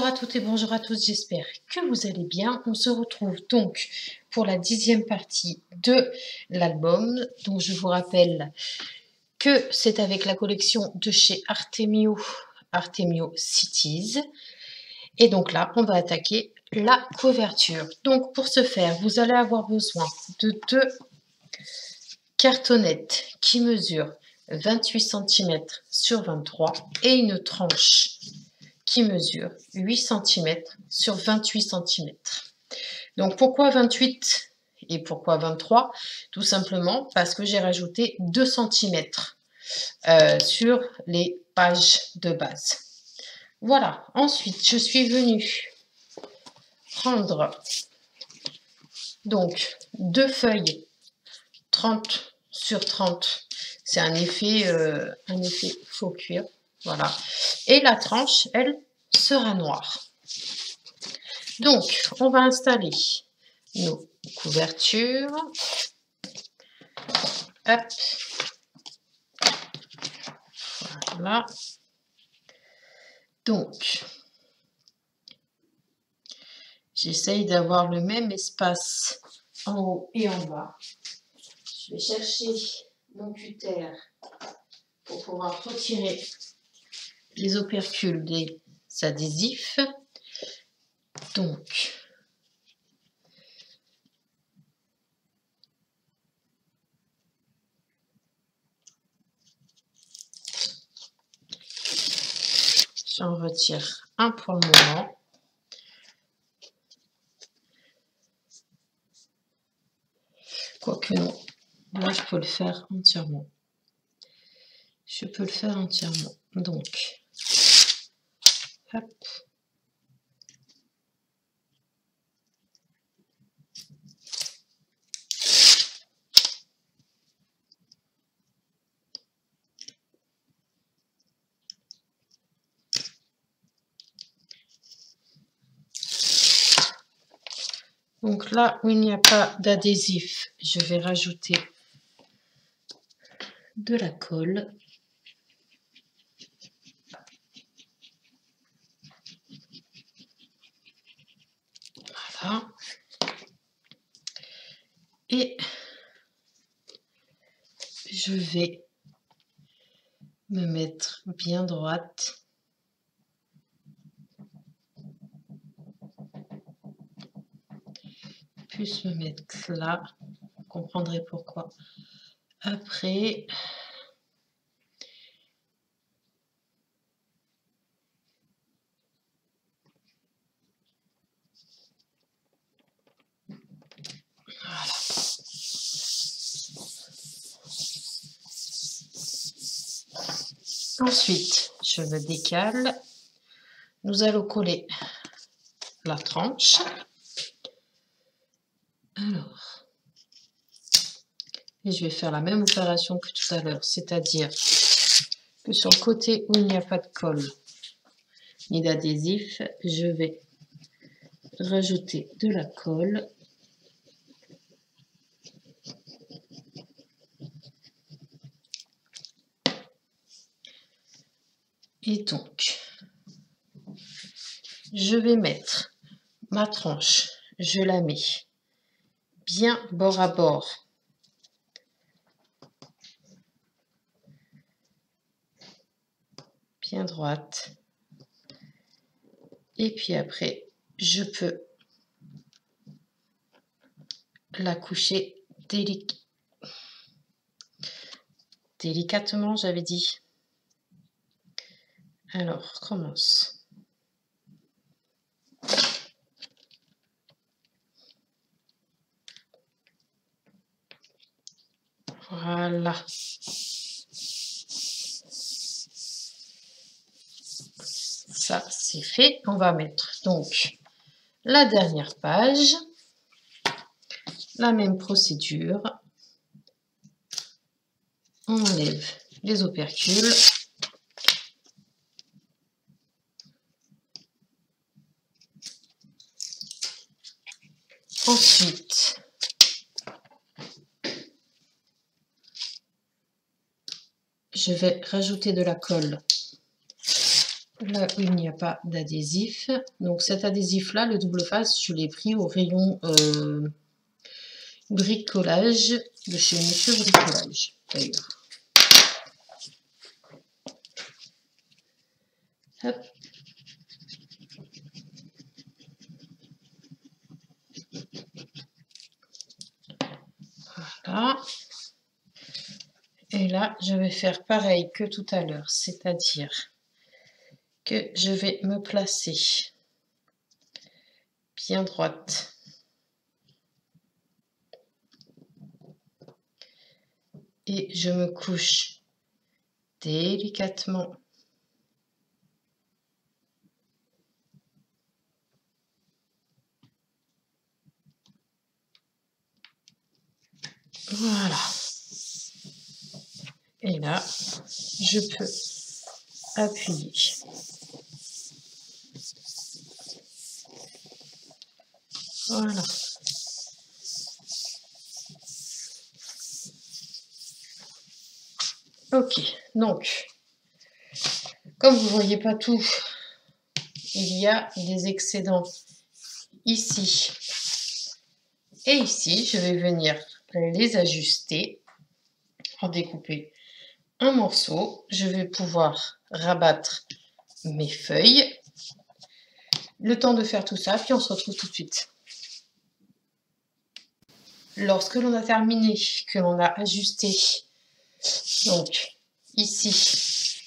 Bonjour à toutes et bonjour à tous, j'espère que vous allez bien. On se retrouve donc pour la 10e partie de l'album. Donc je vous rappelle que c'est avec la collection de chez Artemio, Artemio Cities. Et donc là, on va attaquer la couverture. Donc pour ce faire, vous allez avoir besoin de 2 cartonnettes qui mesurent 28 cm sur 23 et une tranche qui mesure 8 cm sur 28 cm. Donc pourquoi 28 et pourquoi 23? Tout simplement parce que j'ai rajouté 2 cm sur les pages de base. Voilà, ensuite je suis venue prendre donc 2 feuilles 30 sur 30. C'est un effet faux cuir. Voilà. Et la tranche, elle, sera noire. Donc, on va installer nos couvertures. Hop. Voilà. Donc, j'essaye d'avoir le même espace en haut et en bas. Je vais chercher mon cutter pour pouvoir retirer les opercules des adhésifs. Donc, j'en retire un pour le moment. Quoique non, là je peux le faire entièrement. Je peux le faire entièrement. Donc, hop. Donc là où il n'y a pas d'adhésif, je vais rajouter de la colle. Voilà. Et je vais me mettre bien droite. Plus me mettre là. Vous comprendrez pourquoi. Après, voilà. Ensuite, je me décale. Nous allons coller la tranche. Alors, et je vais faire la même opération que tout à l'heure, c'est-à-dire que sur le côté où il n'y a pas de colle ni d'adhésif, je vais rajouter de la colle. Et donc, je vais mettre ma tranche, je la mets bien bord à bord. Bien droite. Et puis après, je peux la coucher délicatement, j'avais dit. Alors, commence. Voilà. Ça, c'est fait. On va mettre donc la dernière page. La même procédure. On enlève les opercules. Ensuite, je vais rajouter de la colle là où il n'y a pas d'adhésif. Donc cet adhésif-là, le double face, je l'ai pris au rayon bricolage de chez Monsieur Bricolage, d'ailleurs. Hop. Voilà. Et là, je vais faire pareil que tout à l'heure, c'est-à-dire que je vais me placer bien droite. Et je me couche délicatement. Voilà. Et là, je peux appuyer. Voilà. Ok, donc, comme vous ne voyez pas tout, il y a des excédents ici et ici. Je vais venir les ajuster en découper un morceau. Je vais pouvoir rabattre mes feuilles. Le temps de faire tout ça, puis on se retrouve tout de suite. Lorsque l'on a terminé, que l'on a ajusté, donc ici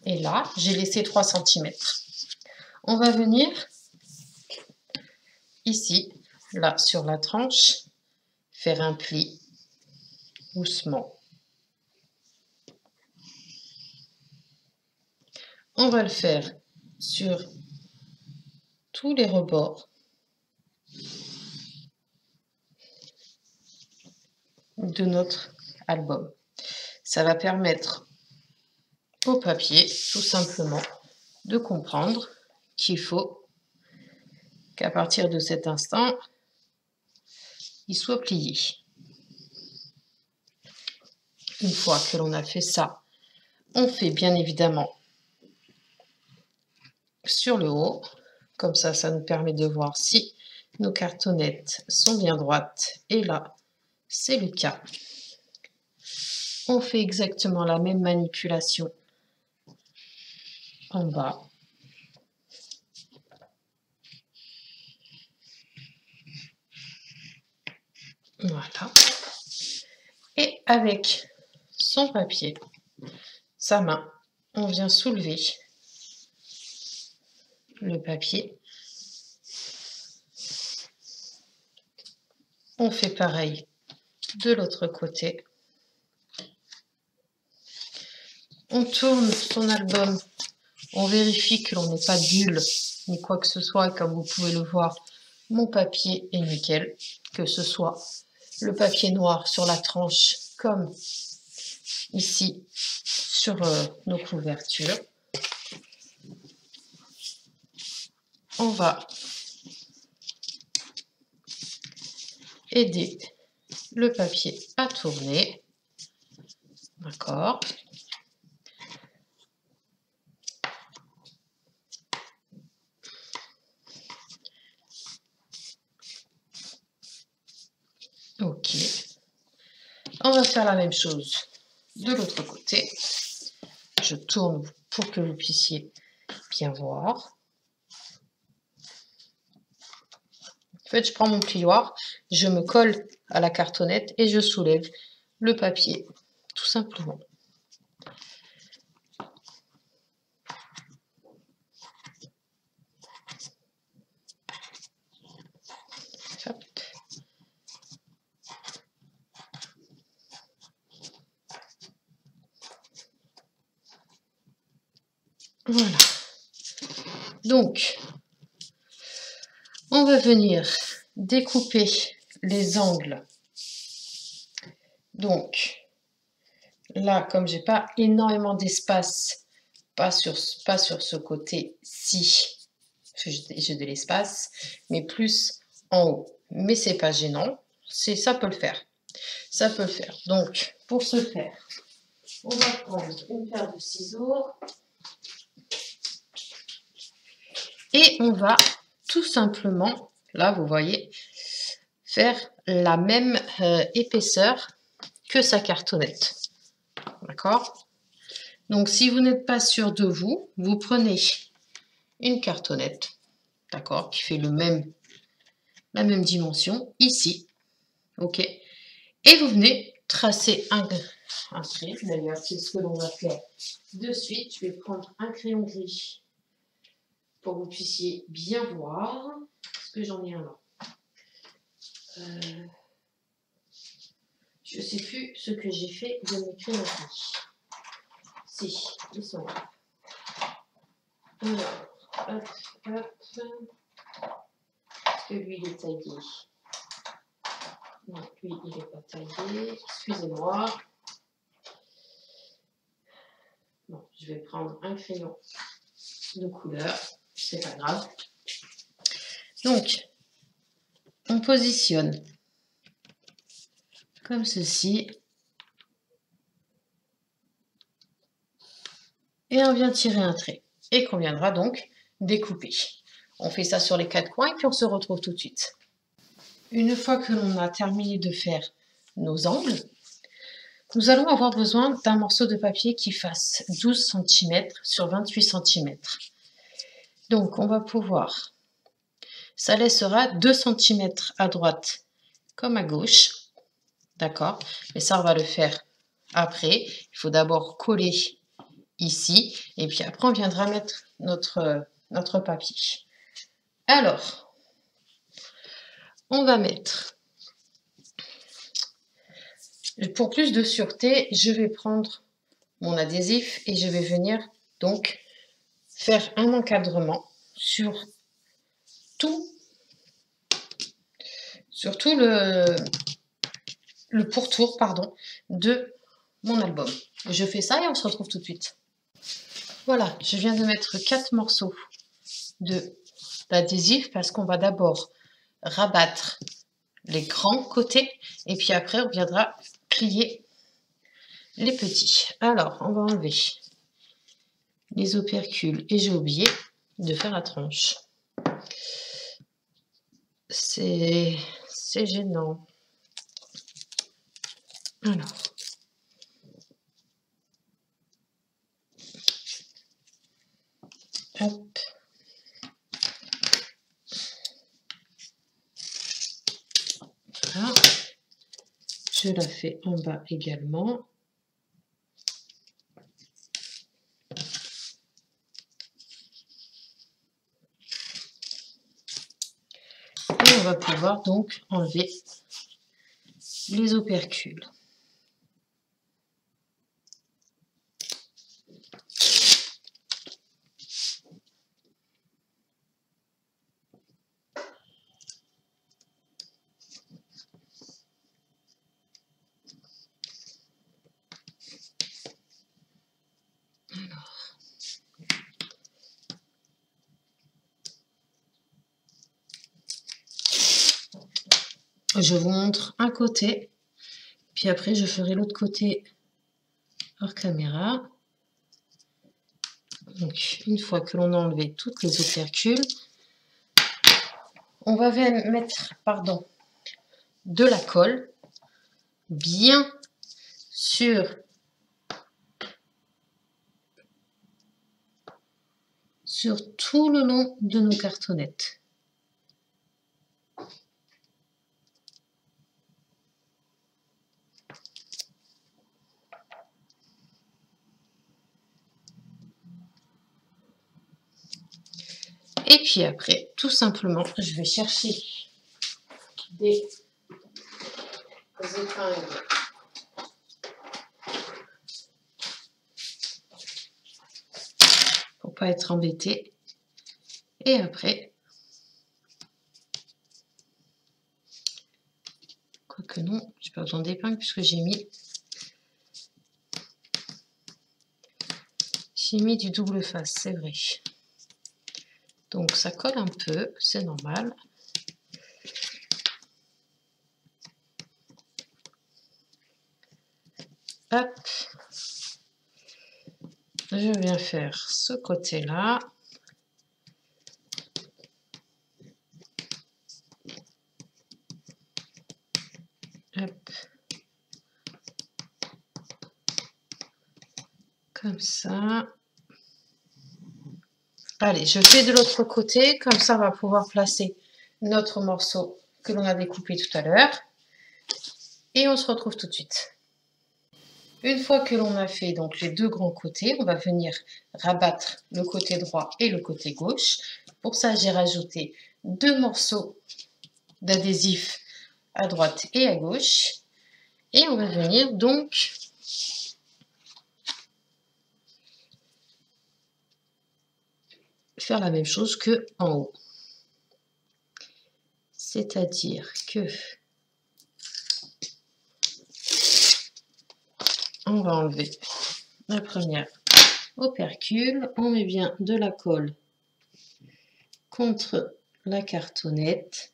et là, j'ai laissé 3 cm. On va venir ici, là sur la tranche, faire un pli doucement. On va le faire sur tous les rebords de notre album. Ça va permettre au papier, tout simplement, de comprendre qu'il faut qu'à partir de cet instant, il soit plié. Une fois que l'on a fait ça, on fait bien évidemment sur le haut. Comme ça, ça nous permet de voir si nos cartonnettes sont bien droites. Et là, c'est le cas. On fait exactement la même manipulation en bas. Voilà. Et avec son papier, sa main, on vient soulever le papier. On fait pareil de l'autre côté. On tourne son album. On vérifie que l'on n'ait pas de bulle ni quoi que ce soit. Et comme vous pouvez le voir, mon papier est nickel. Que ce soit le papier noir sur la tranche comme ici sur nos couvertures. On va aider le papier à tourner. D'accord. Ok. On va faire la même chose de l'autre côté. Je tourne pour que vous puissiez bien voir. En fait, je prends mon plioir, je me colle à la cartonnette et je soulève le papier, tout simplement. Hop. Voilà. Donc, on va venir découper les angles. Donc, là, comme j'ai pas énormément d'espace, pas sur ce côté-ci, j'ai de l'espace, mais plus en haut. Mais c'est pas gênant, ça peut le faire. Ça peut le faire. Donc, pour ce faire, on va prendre une paire de ciseaux. Et on va tout simplement, là vous voyez, faire la même épaisseur que sa cartonnette. D'accord? Donc si vous n'êtes pas sûr de vous, vous prenez une cartonnette, d'accord, qui fait la même dimension, ici, ok, et vous venez tracer un trait. D'ailleurs, c'est ce que l'on va faire de suite. Je vais prendre un crayon gris pour que vous puissiez bien voir. Est-ce que j'en ai un là? Je ne sais plus ce que j'ai fait de mes crayons gris. Si, ils sont là. Alors, hop, hop. Est-ce que lui, il est taillé? Non, lui, il n'est pas taillé. Excusez-moi. Bon, je vais prendre un crayon de couleur. C'est pas grave. Donc, on positionne comme ceci. Et on vient tirer un trait. Et qu'on viendra donc découper. On fait ça sur les 4 coins et puis on se retrouve tout de suite. Une fois que l'on a terminé de faire nos angles, nous allons avoir besoin d'un morceau de papier qui fasse 12 cm sur 28 cm. Donc on va pouvoir, ça laissera 2 cm à droite comme à gauche, d'accord? Mais ça on va le faire après. Il faut d'abord coller ici et puis après on viendra mettre notre papier. Alors, on va mettre, pour plus de sûreté, je vais prendre mon adhésif et je vais venir donc faire un encadrement sur tout le pourtour, pardon, de mon album. Je fais ça et on se retrouve tout de suite. Voilà, je viens de mettre 4 morceaux d'adhésif parce qu'on va d'abord rabattre les grands côtés et puis après on viendra plier les petits. Alors, on va enlever les opercules et j'ai oublié de faire la tranche. C'est gênant. Alors, hop. Voilà. Je la fais en bas également. Et on va pouvoir donc enlever les opercules. Je vous montre un côté, puis après je ferai l'autre côté hors caméra. Donc, une fois que l'on a enlevé toutes les opercules, on va mettre, de la colle bien sur tout le long de nos cartonnettes. Et puis après, tout simplement, je vais chercher des épingles pour pas être embêté. Et après, quoique non, j'ai pas besoin d'épingles puisque j'ai mis du double face, c'est vrai. Donc ça colle un peu, c'est normal. Hop, je viens faire ce côté-là. Hop. Comme ça. Allez, je fais de l'autre côté, comme ça on va pouvoir placer notre morceau que l'on a découpé tout à l'heure. Et on se retrouve tout de suite. Une fois que l'on a fait donc les deux grands côtés, on va venir rabattre le côté droit et le côté gauche. Pour ça, j'ai rajouté 2 morceaux d'adhésif à droite et à gauche. Et on va venir donc faire la même chose que en haut. C'est-à-dire que on va enlever la première opercule, on met bien de la colle contre la cartonnette.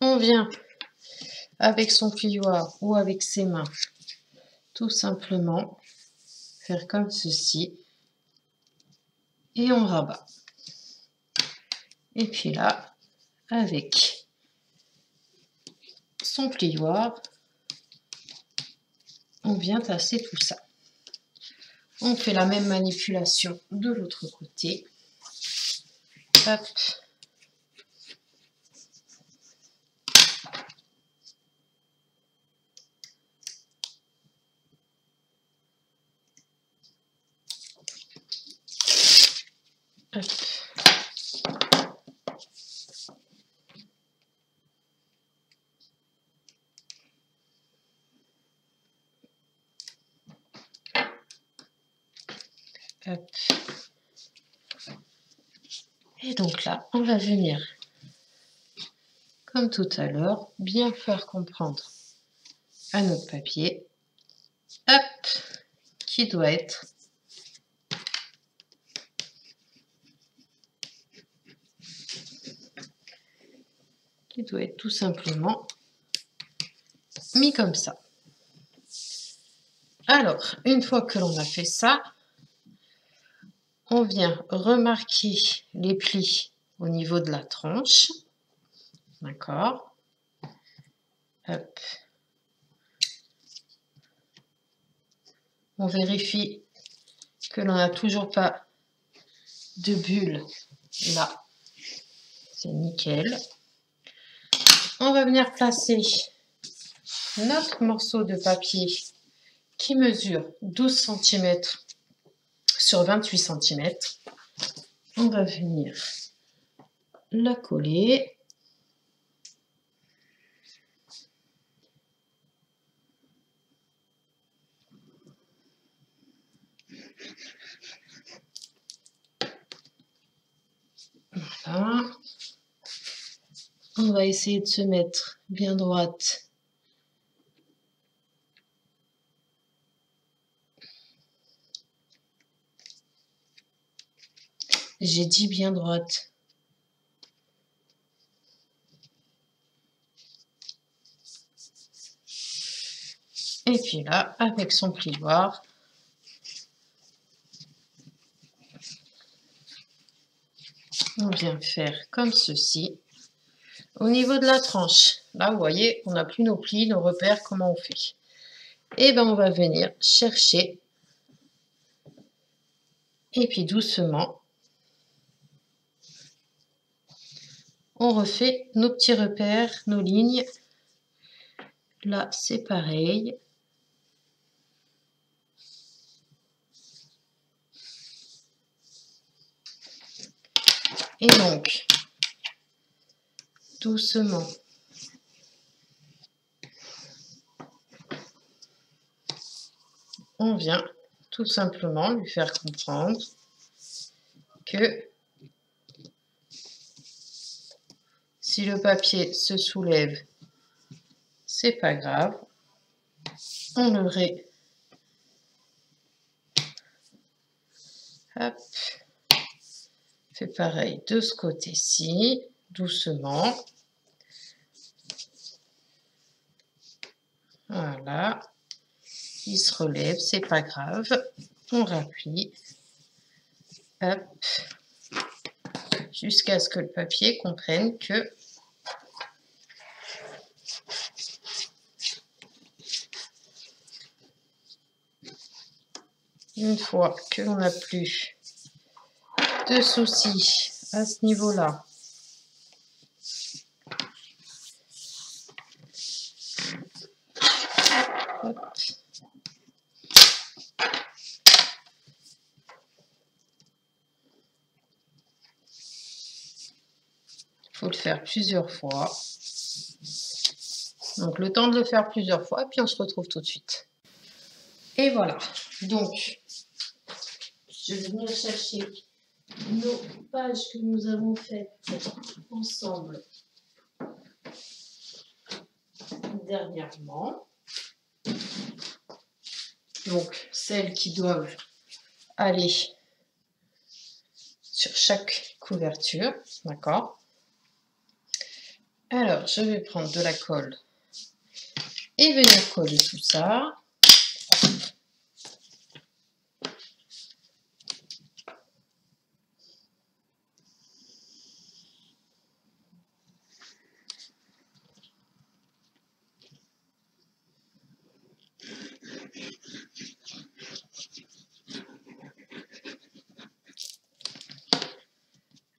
On vient avec son plioir ou avec ses mains, tout simplement faire comme ceci et on rabat. Et puis là, avec son plioir, on vient tasser tout ça. On fait la même manipulation de l'autre côté. Hop. Hop. Hop. Et donc là, on va venir, comme tout à l'heure, bien faire comprendre à notre papier, hop, qui doit être tout simplement mis comme ça. Alors, une fois que l'on a fait ça, on vient remarquer les plis au niveau de la tranche. D'accord. Hop. On vérifie que l'on n'a toujours pas de bulle là. C'est nickel. On va venir placer notre morceau de papier qui mesure 12 cm sur 28 cm. On va venir la coller. Voilà. On va essayer de se mettre bien droite. J'ai dit bien droite. Et puis là, avec son plioir, on vient faire comme ceci. Au niveau de la tranche, là, vous voyez, on n'a plus nos plis, nos repères, comment on fait? Et bien, on va venir chercher. Et puis, doucement, on refait nos petits repères, nos lignes. Là, c'est pareil. Et donc, doucement, on vient tout simplement lui faire comprendre que si le papier se soulève, c'est pas grave. On le hop, fait pareil de ce côté-ci, doucement. Voilà, il se relève, c'est pas grave. On rappuie. Hop. jusqu'à ce que le papier comprenne que une fois que l'on n'a plus de soucis à ce niveau-là, il faut le faire plusieurs fois. Donc le temps de le faire plusieurs fois, puis on se retrouve tout de suite. Et voilà. Donc, je vais venir chercher nos pages que nous avons faites ensemble dernièrement. Donc, celles qui doivent aller sur chaque couverture, d'accord? Alors, je vais prendre de la colle et venir coller tout ça.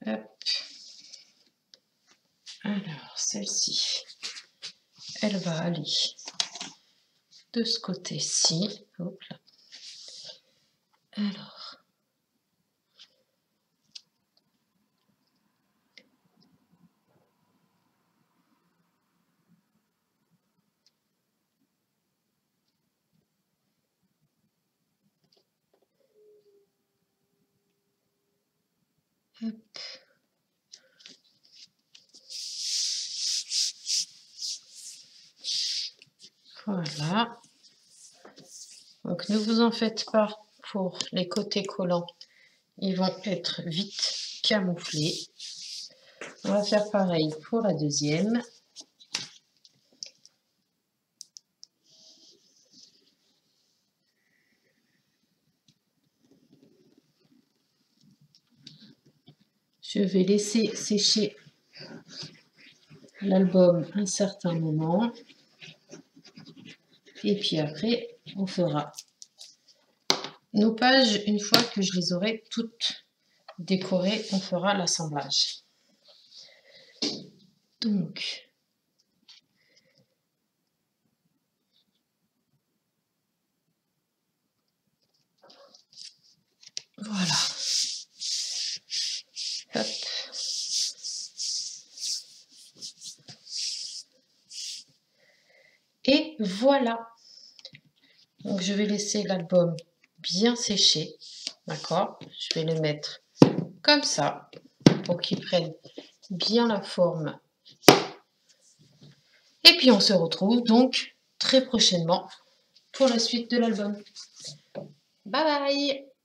Hop. Alors, celle-ci, elle va aller de ce côté-ci. Hop là. Alors, hop. Voilà. Donc ne vous en faites pas pour les côtés collants. Ils vont être vite camouflés. On va faire pareil pour la deuxième. Je vais laisser sécher l'album un certain moment. Et puis après, on fera nos pages. Une fois que je les aurai toutes décorées, on fera l'assemblage. Donc, voilà. Hop. Et voilà. Donc, je vais laisser l'album bien sécher. D'accord? Je vais le mettre comme ça pour qu'il prenne bien la forme. Et puis, on se retrouve donc très prochainement pour la suite de l'album. Bye bye!